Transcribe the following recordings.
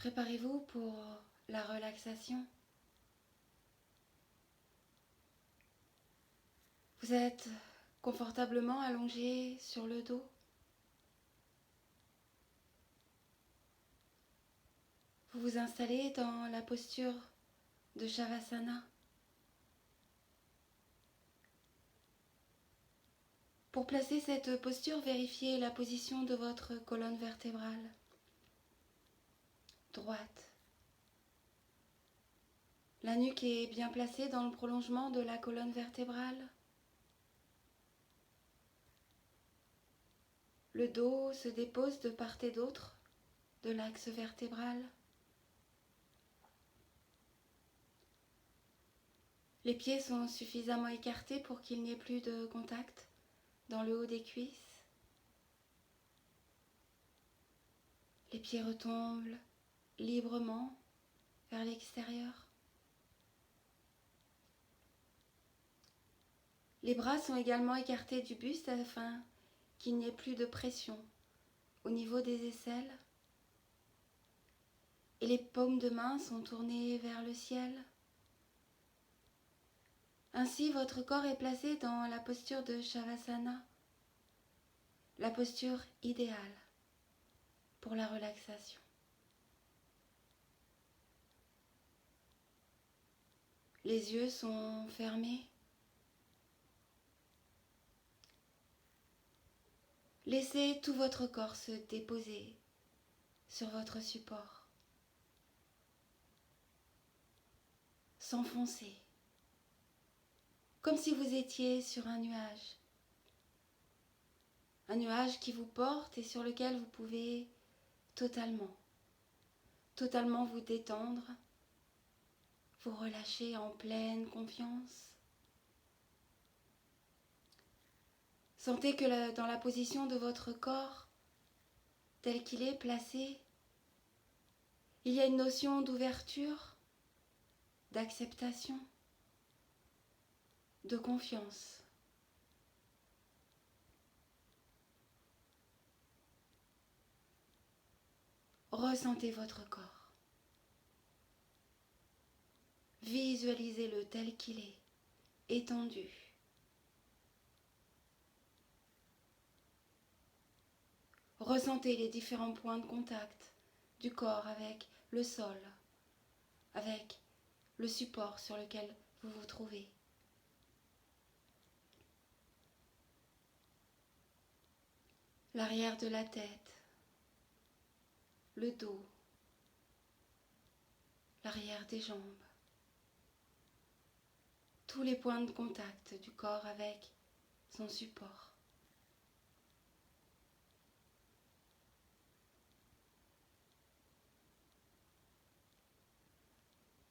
Préparez-vous pour la relaxation. Vous êtes confortablement allongé sur le dos. Vous vous installez dans la posture de Shavasana. Pour placer cette posture, vérifiez la position de votre colonne vertébrale. Droite. La nuque est bien placée dans le prolongement de la colonne vertébrale. Le dos se dépose de part et d'autre de l'axe vertébral. Les pieds sont suffisamment écartés pour qu'il n'y ait plus de contact dans le haut des cuisses. Les pieds retombent librement vers l'extérieur. Les bras sont également écartés du buste afin qu'il n'y ait plus de pression au niveau des aisselles. Et les paumes de main sont tournées vers le ciel. Ainsi, votre corps est placé dans la posture de Shavasana, la posture idéale pour la relaxation. Les yeux sont fermés. Laissez tout votre corps se déposer sur votre support. S'enfoncer, comme si vous étiez sur un nuage. Un nuage qui vous porte et sur lequel vous pouvez totalement vous détendre, vous relâcher en pleine confiance. Sentez que dans la position de votre corps, tel qu'il est placé, il y a une notion d'ouverture, d'acceptation, de confiance. Ressentez votre corps. Visualisez-le tel qu'il est, étendu. Ressentez les différents points de contact du corps avec le sol, avec le support sur lequel vous vous trouvez. L'arrière de la tête, le dos, l'arrière des jambes. Tous les points de contact du corps avec son support.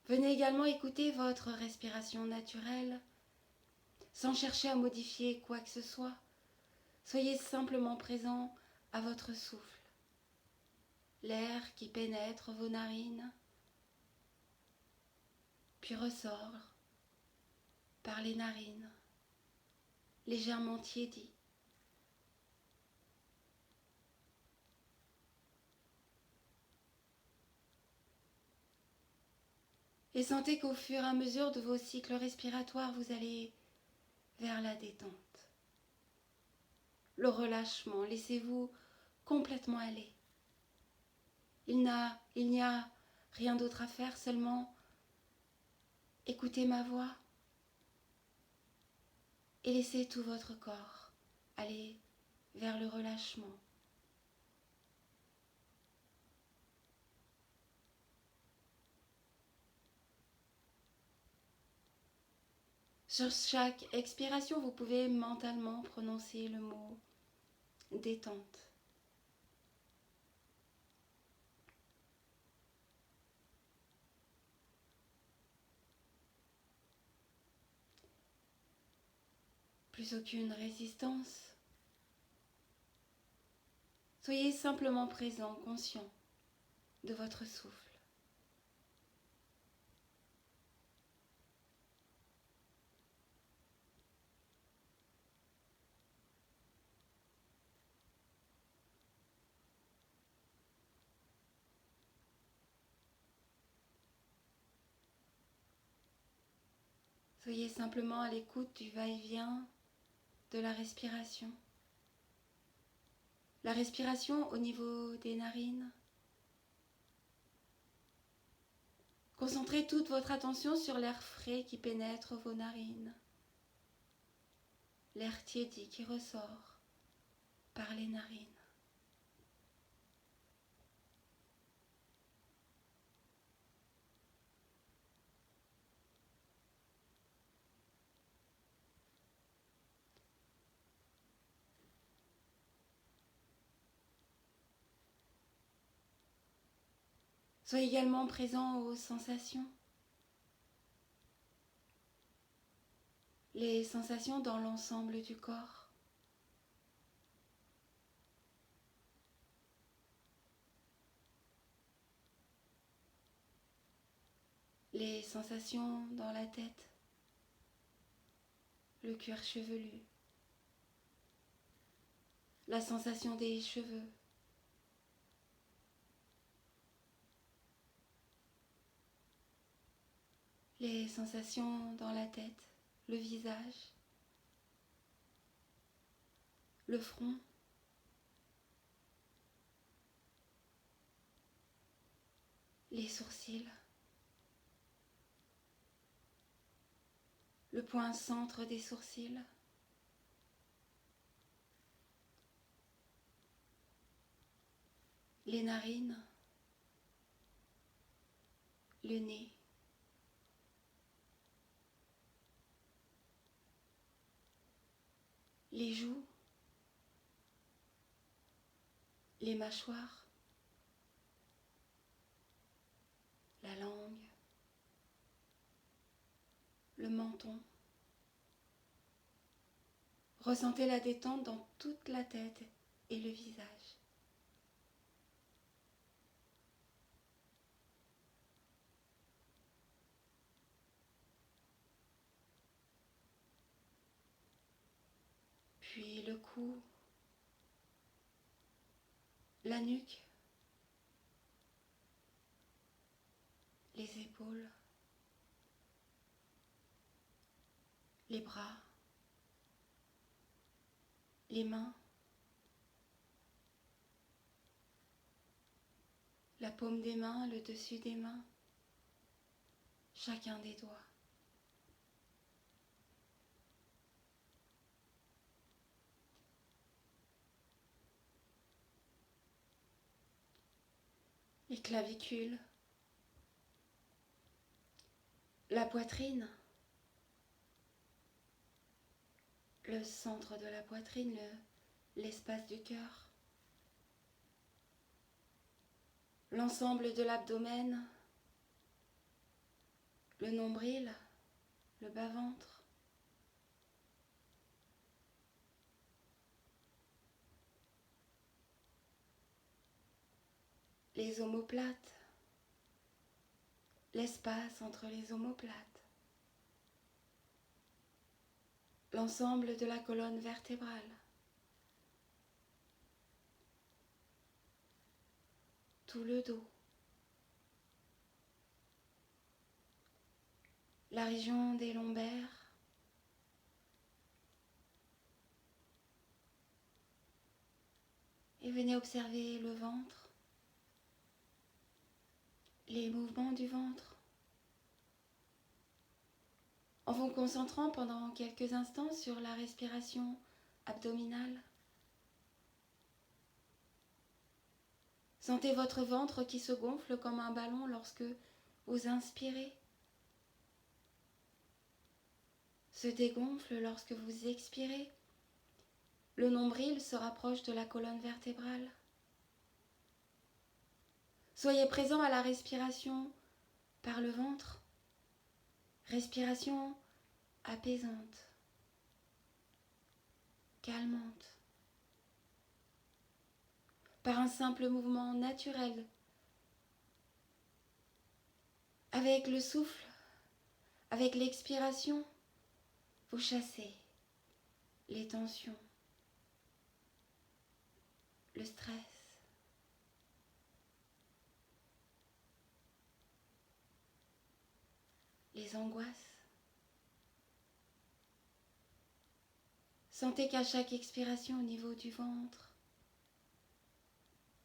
Venez également écouter votre respiration naturelle, sans chercher à modifier quoi que ce soit. Soyez simplement présent à votre souffle. L'air qui pénètre vos narines, puis ressort par les narines, légèrement tiédi. Et sentez qu'au fur et à mesure de vos cycles respiratoires, vous allez vers la détente. Le relâchement, laissez-vous complètement aller. Il n'y a rien d'autre à faire, seulement écoutez ma voix et laissez tout votre corps aller vers le relâchement. Sur chaque expiration, vous pouvez mentalement prononcer le mot détente. Plus aucune résistance. Soyez simplement présent, conscient de votre souffle. Soyez simplement à l'écoute du va-et-vient de la respiration. La respiration au niveau des narines. Concentrez toute votre attention sur l'air frais qui pénètre vos narines. L'air tiédi qui ressort par les narines. Soyez également présent aux sensations. Les sensations dans l'ensemble du corps. Les sensations dans la tête, le cuir chevelu, la sensation des cheveux, les sensations dans la tête, le visage, le front, les sourcils, le point centre des sourcils, les narines, le nez, les joues, les mâchoires, la langue, le menton. Ressentez la détente dans toute la tête et le visage. Puis le cou, la nuque, les épaules, les bras, les mains, la paume des mains, le dessus des mains, chacun des doigts. Les clavicules, la poitrine, le centre de la poitrine, l'espace du cœur, l'ensemble de l'abdomen, le nombril, le bas-ventre, les omoplates, l'espace entre les omoplates, l'ensemble de la colonne vertébrale, tout le dos, la région des lombaires, et venez observer le ventre, les mouvements du ventre, en vous concentrant pendant quelques instants sur la respiration abdominale. Sentez votre ventre qui se gonfle comme un ballon lorsque vous inspirez, se dégonfle lorsque vous expirez. Le nombril se rapproche de la colonne vertébrale. Soyez présent à la respiration par le ventre, respiration apaisante, calmante, par un simple mouvement naturel. Avec le souffle, avec l'expiration, vous chassez les tensions, le stress, les angoisses, Sentez qu'à chaque expiration au niveau du ventre,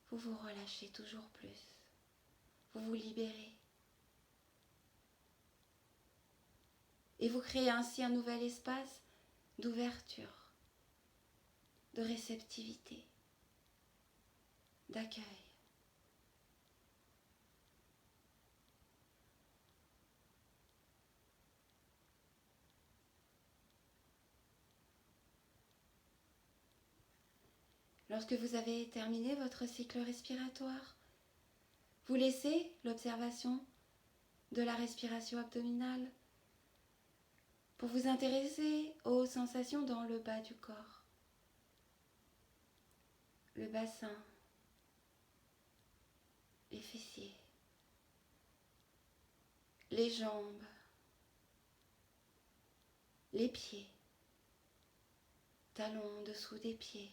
vous vous relâchez toujours plus, vous vous libérez. Et vous créez ainsi un nouvel espace d'ouverture, de réceptivité, d'accueil. Lorsque vous avez terminé votre cycle respiratoire, vous laissez l'observation de la respiration abdominale pour vous intéresser aux sensations dans le bas du corps, le bassin, les fessiers, les jambes, les pieds, talons dessous des pieds,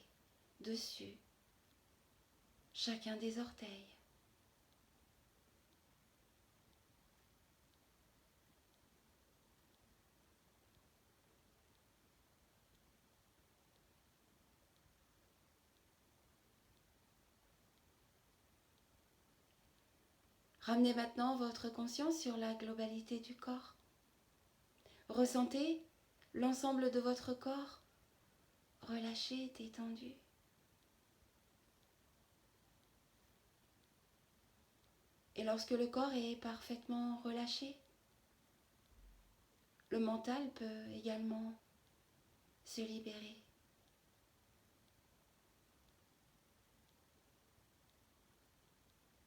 dessus, chacun des orteils. Ramenez maintenant votre conscience sur la globalité du corps. Ressentez l'ensemble de votre corps relâché, détendu. Et lorsque le corps est parfaitement relâché, le mental peut également se libérer.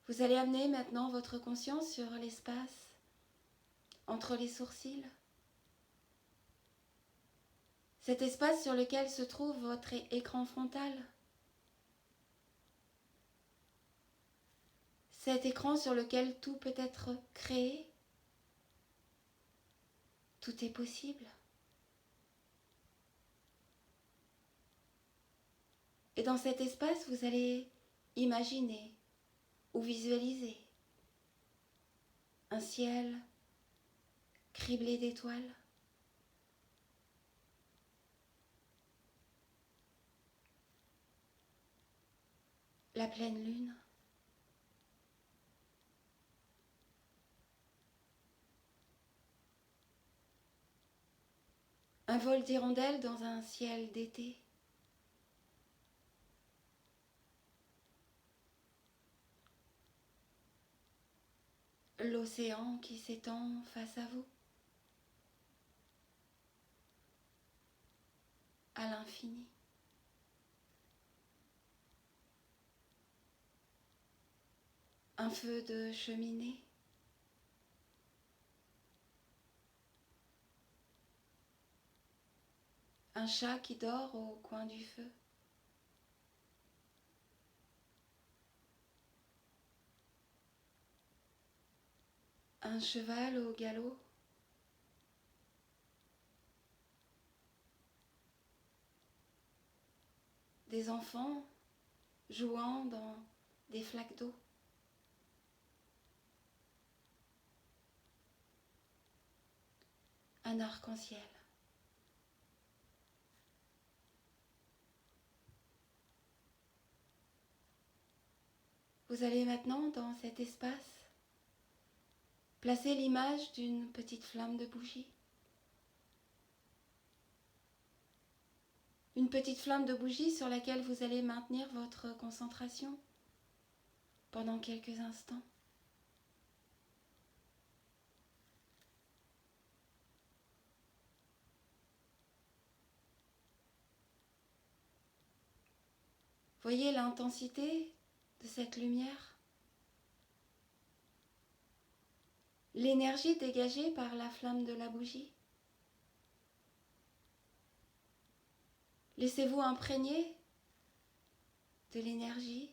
Vous allez amener maintenant votre conscience sur l'espace entre les sourcils. Cet espace sur lequel se trouve votre écran frontal. Cet écran sur lequel tout peut être créé. Tout est possible. Et dans cet espace, vous allez imaginer ou visualiser un ciel criblé d'étoiles, la pleine lune, un vol d'hirondelles dans un ciel d'été, l'océan qui s'étend face à vous, à l'infini. Un feu de cheminée, un chat qui dort au coin du feu, un cheval au galop, des enfants jouant dans des flaques d'eau, un arc-en-ciel. Vous allez maintenant dans cet espace placer l'image d'une petite flamme de bougie. Une petite flamme de bougie sur laquelle vous allez maintenir votre concentration pendant quelques instants. Voyez l'intensité de cette lumière, l'énergie dégagée par la flamme de la bougie. Laissez-vous imprégner de l'énergie,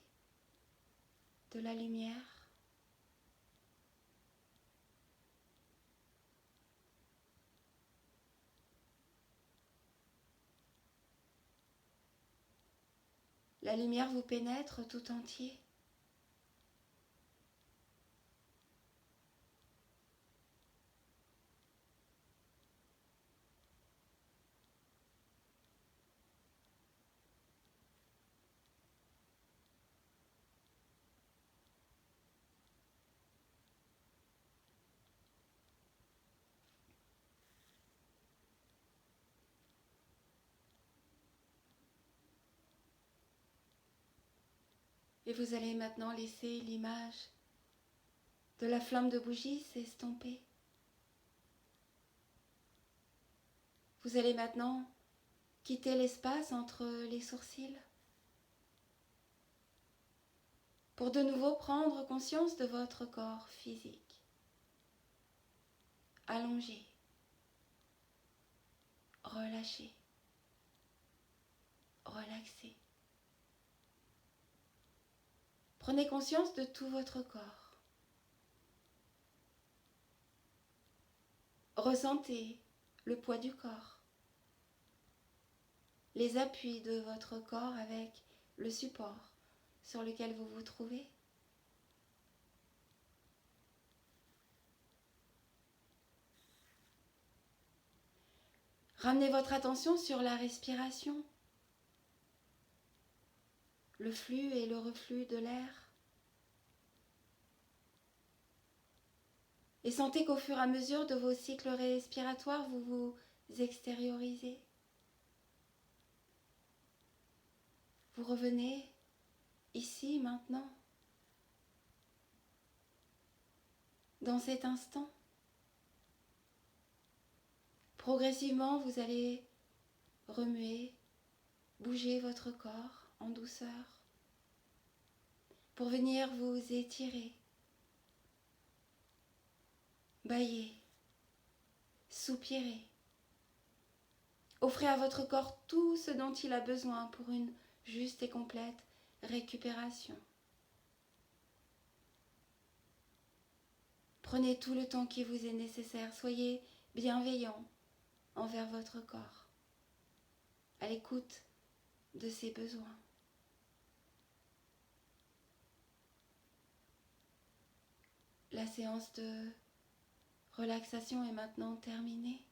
de la lumière. La lumière vous pénètre tout entier. Et vous allez maintenant laisser l'image de la flamme de bougie s'estomper. Vous allez maintenant quitter l'espace entre les sourcils pour de nouveau prendre conscience de votre corps physique, allongé, relâché, relaxé. Prenez conscience de tout votre corps. Ressentez le poids du corps, les appuis de votre corps avec le support sur lequel vous vous trouvez. Ramenez votre attention sur la respiration, le flux et le reflux de l'air. Et sentez qu'au fur et à mesure de vos cycles respiratoires, vous vous extériorisez. Vous revenez ici, maintenant, dans cet instant. Progressivement, vous allez remuer, bouger votre corps en douceur pour venir vous étirer, bâiller, soupirer. Offrez à votre corps tout ce dont il a besoin pour une juste et complète récupération. Prenez tout le temps qui vous est nécessaire. Soyez bienveillant envers votre corps, à l'écoute de ses besoins. La séance de relaxation est maintenant terminée.